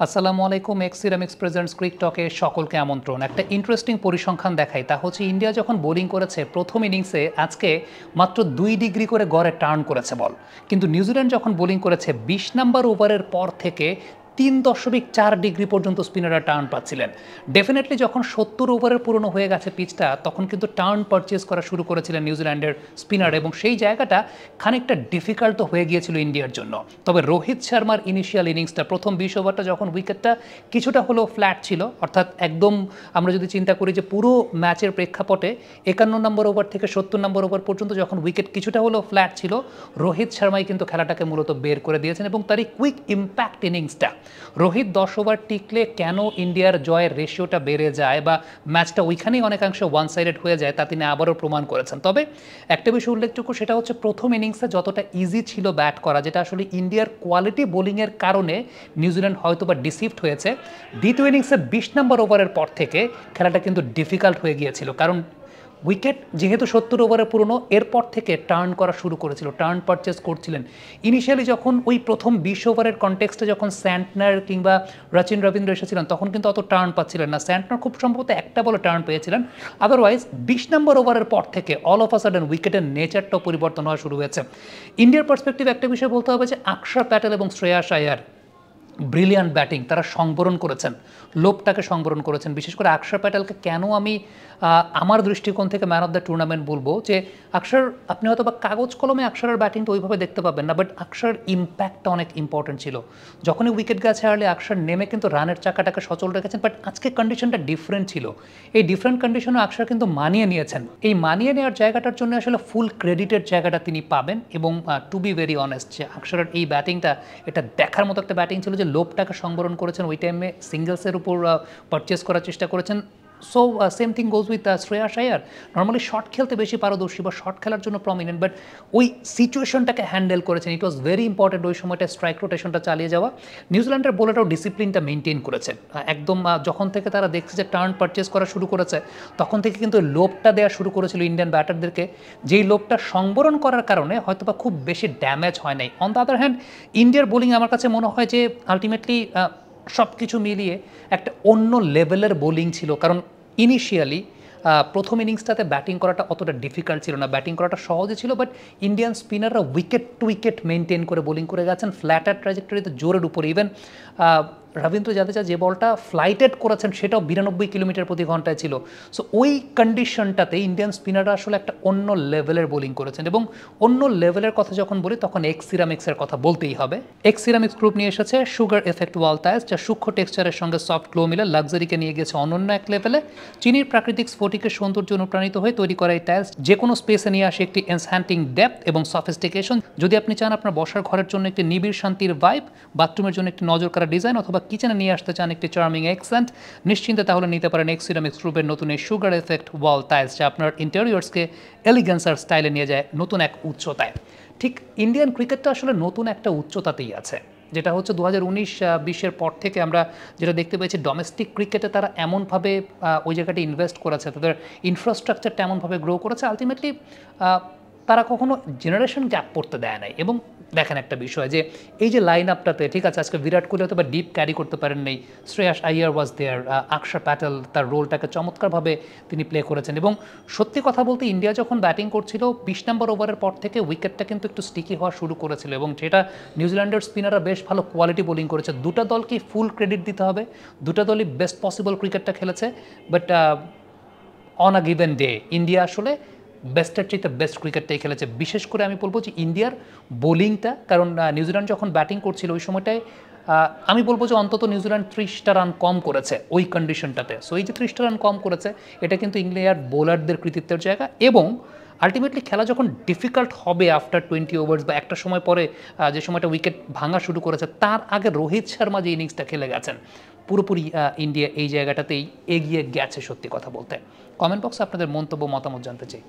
আসসালামু আলাইকুম। এক্সিরামিক্স প্রেজেন্টস ক্রিক টকে সকলকে আমন্ত্রণ। একটা ইন্টারেস্টিং পরিসংখ্যান দেখাই, তা হচ্ছে ইন্ডিয়া যখন বোলিং করেছে প্রথম ইনিংসে আজকে মাত্র 2 ডিগ্রি করে গড়ে টার্ন করেছে বল, কিন্তু নিউজিল্যান্ড যখন বোলিং করেছে 20 নম্বর ওভারের পর থেকে 3.4 ডিগ্রি পর্যন্ত স্পিনাররা টার্ন পাচ্ছিলেন। ডেফিনেটলি যখন 70 ওভারের পুরনো হয়ে গেছে পিচটা, তখন কিন্তু টার্ন পারচেজ করা শুরু করেছিলেন নিউজিল্যান্ডের স্পিনার, এবং সেই জায়গাটা খানিকটা ডিফিকাল্ট হয়ে গিয়েছিল ইন্ডিয়ার জন্য। তবে রোহিত শর্মার ইনিশিয়াল ইনিংসটা প্রথম 20 ওভারটা যখন উইকেটটা কিছুটা হলেও ফ্ল্যাট ছিল, অর্থাৎ একদম আমরা যদি চিন্তা করি যে পুরো ম্যাচের প্রেক্ষাপটে 51 নম্বর ওভার থেকে 70 নম্বর ওভার পর্যন্ত যখন উইকেট কিছুটা হলেও ফ্ল্যাট ছিল, রোহিত শর্মাই কিন্তু খেলাটাকে মূলত বের করে দিয়েছেন। এবং তারই কুইক ইম্প্যাক্ট ইনিংসটা, রোহিত 10 ওভার টিকলে কেন ইন্ডিয়ার জয়ের রেশিওটা বেড়ে যায় বা ম্যাচটা ওইখানেই অনেকাংশে ওয়ান সাইডেড হয়ে যায়, তা তিনি আবারও প্রমাণ করেছেন। তবে একটা বিষয় উল্লেখযোগ্য, সেটা হচ্ছে প্রথম ইনিংসে যতটা ইজি ছিল ব্যাট করা, যেটা আসলে ইন্ডিয়ার কোয়ালিটি বোলিংয়ের কারণে নিউজিল্যান্ড হয়তো বা ডিসিভড হয়েছে, দ্বিতীয় ইনিংসে 20 নম্বর ওভারের পর থেকে খেলাটা কিন্তু ডিফিকাল্ট হয়ে গিয়েছিল। কারণ উইকেট যেহেতু 70 ওভারে পুরনো, এরপর থেকে টার্ন করা শুরু করেছিল, টার্ন পারচেস করছিলেন। ইনিশিয়ালি যখন ওই প্রথম 20 ওভারের কনটেক্সটে যখন স্যান্টনার কিংবা রচিন রবীন্দ্র এসেছিলেন, তখন কিন্তু অত টার্ন পাচ্ছিলেন না। স্যান্টনার খুব সম্ভবত একটা বলে টার্ন পেয়েছিলেন। আদারওয়াইজ 20 নম্বর ওভারের পর থেকে অল অফ আ সাডেন উইকেটের নেচারটাও পরিবর্তন হওয়া শুরু হয়েছে। ইন্ডিয়ার পার্সপেক্টিভ একটা বিষয় বলতে হবে যে আকশার প্যাটেল এবং শ্রেয়াস আয়ার ব্রিলিয়ান্ট ব্যাটিং, তারা সংবরণ করেছেন, লোভটাকে সংবরণ করেছেন। বিশেষ করে আকশার প্যাটেলকে কেন আমি আমার দৃষ্টিকোণ থেকে ম্যান অফ দ্য টুর্নামেন্ট বলবো, যে আকশার, আপনি হয়তো বা কাগজ কলমে আকশারের ব্যাটিংটা ওইভাবে দেখতে পাবেন না, বাট আকশার ইম্প্যাক্টটা অনেক ইম্পর্টেন্ট ছিল। যখনই উইকেট গেছে হারলে আকশার নেমে কিন্তু রানের চাকাটাকে সচল রেখেছেন। বাট আজকে কন্ডিশনটা ডিফারেন্ট ছিল, এই ডিফারেন্ট কন্ডিশনে আকশার কিন্তু মানিয়ে নিয়েছেন। এই মানিয়ে নেওয়ার জায়গাটার জন্য আসলে ফুল ক্রেডিটের জায়গাটা তিনি পাবেন। এবং টু বি ভেরি অনেস্ট, যে আকশারের এই ব্যাটিংটা, এটা দেখার মতো একটা ব্যাটিং ছিল, যে লোভটাকে সংবরণ করেছেন, ওই টাইমে সিঙ্গলসের উপর পারচেস করার চেষ্টা করেছেন। So same thing goes with Shreyas Iyer. Normally short খেলতে বেশি পারদর্শী বা শর্ট খেলার জন্য প্রমিনেন্ট, বাট ওই সিচুয়েশনটাকে হ্যান্ডেল করেছেন। ইট ওয়াজ ভেরি ইম্পর্টেন্ট ওই সময়টা স্ট্রাইক রোটেশনটা চালিয়ে যাওয়া। নিউজিল্যান্ডের বোলাররাও ডিসিপ্লিনটা মেনটেন করেছে একদম। যখন থেকে তারা দেখছে যে টার্ন পারচেস করা শুরু করেছে, তখন থেকে কিন্তু লোভটা দেওয়া শুরু করেছিল ইন্ডিয়ান ব্যাটারদেরকে, যেই লোভটা সংবরণ করার কারণে হয়তোবা খুব বেশি ড্যামেজ হয় নাই। অন দ্য আদার হ্যান্ড, ইন্ডিয়ার বোলিং আমার কাছে মনে হয় যে আলটিমেটলি সব কিছু মিলিয়ে একটা অন্য লেভেলের বোলিং ছিল। কারণ ইনিশিয়ালি প্রথম ইনিংসটাতে ব্যাটিং করাটা অতটা ডিফিকাল্ট ছিল না, ব্যাটিং করাটা সহজে ছিল। বাট ইন্ডিয়ান স্পিনাররা উইকেট টু উইকেট মেনটেন করে বোলিং করে গেছেন, ফ্ল্যাটার ট্র্যাজেক্টরিতে, জোরের উপরে। ইভেন রবীন্দ্র জাদেজা যে বলটা ফ্লাইটেড করেছেন, সেটাও 92 কিলোমিটার প্রতি ঘন্টায় ছিল। সো ওই কন্ডিশনটাতে ইন্ডিয়ান স্পিনাররা আসলে একটা অন্য লেভেলের বোলিং করেছেন। এবং অন্য লেভেলের কথা যখন বলি, তখন এক্সিরামিক্সের কথা বলতেই হবে। এক্সিরামিক্স গ্রুপ নিয়ে এসেছে সুগার এফেক্ট ওয়াল টায়ার্স, যা সূক্ষ্ম টেক্সচারের সঙ্গে সফট গ্লো মিলে লাক্সারিকে নিয়ে গেছে অনন্য এক লেভেলে। চিনির প্রাকৃতিক স্ফটিকের সৌন্দর্য অনুপ্রাণিত হয়ে তৈরি করা এই টায়ার্স যে কোনো স্পেসে নিয়ে আসে একটি এনহ্যান্সিং ডেপথ এবং সফিস্টিকেশন। যদি আপনি চান আপনার বসার ঘরের জন্য একটি নিবিড় শান্তির ভাইব, বাথরুমের জন্য একটি নজর কাড়া ডিজাইন, অথবা কিচেনে নিয়ে আসতে চান একটি চার্মিং এক্সেন্ট, নিশ্চিন্তে তাহলে নিতে পারেন এক্সিরামিক্স গ্রুপের নতুন এই সুগার এফেক্ট ওয়াল টাইলস, যা আপনার ইন্টেরিয়র্সকে এলিগেন্স আর স্টাইলে নিয়ে যায় নতুন এক উচ্চতায়। ঠিক ইন্ডিয়ান ক্রিকেটটা আসলে নতুন একটা উচ্চতাতেই আছে, যেটা হচ্ছে 2019-20-এর পর থেকে আমরা যেটা দেখতে পেয়েছি, ডোমেস্টিক ক্রিকেটে তারা এমনভাবে ওই জায়গাটা ইনভেস্ট করেছে, তাদের ইনফ্রাস্ট্রাকচারটা এমনভাবে গ্রো করেছে, আলটিমেটলি তারা কখনো জেনারেশন গ্যাপ পড়তে দেয় নাই। এবং দেখেন একটা বিষয়, যে এই যে লাইন আপটাতে, ঠিক আছে, আজকে বিরাট কোহলি হয়তো বা ডিপ ক্যারি করতে পারেন নেই, শ্রেয়াস আইয়ার ওয়াজ দেয়ার, আকশার প্যাটেল তার রোলটাকে চমৎকারভাবে তিনি প্লে করেছেন। এবং সত্যি কথা বলতে, ইন্ডিয়া যখন ব্যাটিং করছিল 20 নম্বর ওভারের পর থেকে উইকেটটা কিন্তু একটু স্টিকি হওয়া শুরু করেছিল, এবং যেটা নিউজিল্যান্ডের স্পিনাররা বেশ ভালো কোয়ালিটি বোলিং করেছে। দুটা দলকে ফুল ক্রেডিট দিতে হবে, দুটা দলই বেস্ট পসিবল ক্রিকেটটা খেলেছে। But on a given day India আসলে বেস্টের চাইতে বেস্ট ক্রিকেটটাই খেলেছে। বিশেষ করে আমি বলবো যে ইন্ডিয়ার বোলিংটা, কারণ নিউজিল্যান্ড যখন ব্যাটিং করছিল ওই সময়টায় আমি বলবো যে অন্তত নিউজিল্যান্ড 30টা রান কম করেছে ওই কন্ডিশনটাতে। সো এই যে 30টা রান কম করেছে, এটা কিন্তু ইন্ডিয়ার বোলারদের কৃতিত্বের জায়গা। এবং আলটিমেটলি খেলা যখন ডিফিকাল্ট হবে আফটার 20 ওভার্স বা একটা সময় পরে, যে সময়টা উইকেট ভাঙা শুরু করেছে, তার আগে রোহিত শর্মা যে ইনিংসটা খেলে গেছেন, পুরোপুরি ইন্ডিয়া এই জায়গাটাতেই এগিয়ে গেছে সত্যি কথা বলতে। কমেন্ট বক্সে আপনাদের মন্তব্য, মতামত জানতে চাই।